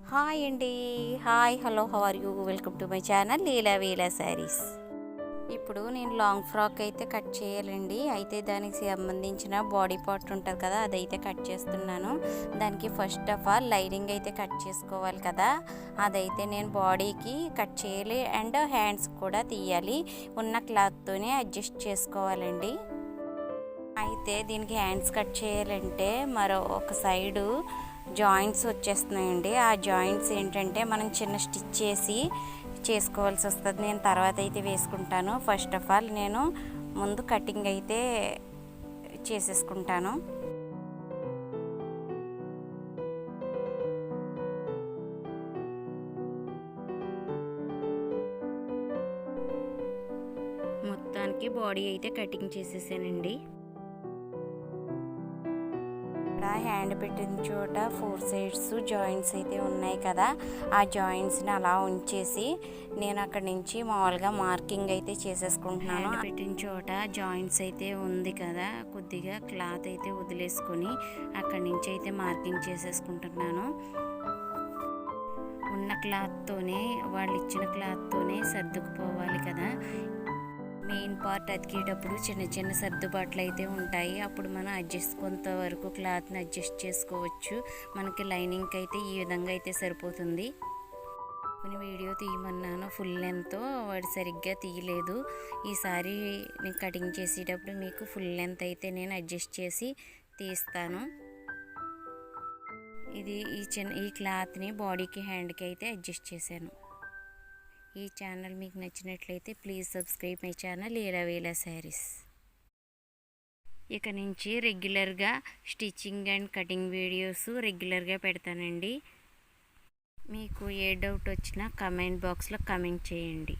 Hi అండి. Hi, hello, how are you? Welcome to my channel Leela Veela sarees. ఇప్పుడు నేను long frock అయితే cut చేయాలండి. అయితే దానికి సంబంధించిన బాడీ పార్ట్ ఉంటుంది కదా, అదైతే కట్ చేస్తున్నాను. దానికి ఫస్ట్ ఆఫ్ ఆల్ లైనింగ్ అయితే కట్ చేసుకోవాలి కదా, అదైతే నేను బాడీకి కట్ చేయాలి అండ్ హ్యాండ్స్ కూడా తీయాలి. ఉన్న క్లాత్తోనే అడ్జస్ట్ చేసుకోవాలండి. అయితే దీనికి హ్యాండ్స్ కట్ చేయాలంటే మరో ఒక సైడు జాయింట్స్ వచ్చేస్తున్నాయండి. ఆ జాయింట్స్ ఏంటంటే మనం చిన్న స్టిచ్ చేసి చేసుకోవాల్సి వస్తుంది. నేను తర్వాత అయితే వేసుకుంటాను. ఫస్ట్ ఆఫ్ ఆల్ నేను ముందు కటింగ్ అయితే చేసేసుకుంటాను. మొత్తానికి బాడీ అయితే కటింగ్ చేసేసానండి. హ్యాండ్ పెట్టిన చోట 4 సైడ్స్ జాయింట్స్ అయితే ఉన్నాయి కదా, ఆ జాయింట్స్ని అలా ఉంచేసి నేను అక్కడి నుంచి మామూలుగా మార్కింగ్ అయితే చేసేసుకుంటున్నాను. హ్యాండ్ పెట్టిన చోట జాయింట్స్ అయితే ఉంది కదా, కొద్దిగా క్లాత్ అయితే వదిలేసుకొని అక్కడి నుంచి అయితే మార్కింగ్ చేసేసుకుంటున్నాను. ఉన్న క్లాత్తోనే, వాళ్ళు ఇచ్చిన క్లాత్తోనే సర్దుకుపోవాలి కదా. మెయిన్ పార్ట్ అతికేటప్పుడు చిన్న చిన్న సర్దుబాట్లు అయితే ఉంటాయి. అప్పుడు మనం కొంతవరకు క్లాత్ని అడ్జస్ట్ చేసుకోవచ్చు. మనకి లైనింగ్కి అయితే ఈ విధంగా అయితే సరిపోతుంది. కొన్ని వీడియో తీయమన్నాను ఫుల్ లెంత్, వాడు సరిగ్గా తీయలేదు. ఈసారి నేను కటింగ్ చేసేటప్పుడు మీకు ఫుల్ లెంత్ అయితే నేను అడ్జస్ట్ చేసి తీస్తాను. ఈ క్లాత్ని బాడీకి హ్యాండ్కి అయితే అడ్జస్ట్ చేశాను. ఈ ఛానల్ మీకు నచ్చినట్లయితే please subscribe my channel Leela Veela saris. ఇక నుంచి రెగ్యులర్గా స్టిచ్చింగ్ అండ్ కటింగ్ వీడియోస్ రెగ్యులర్గా పెడతానండి. మీకు ఏ డౌట్ వచ్చినా కమెంట్ బాక్స్లో కమెంట్ చేయండి.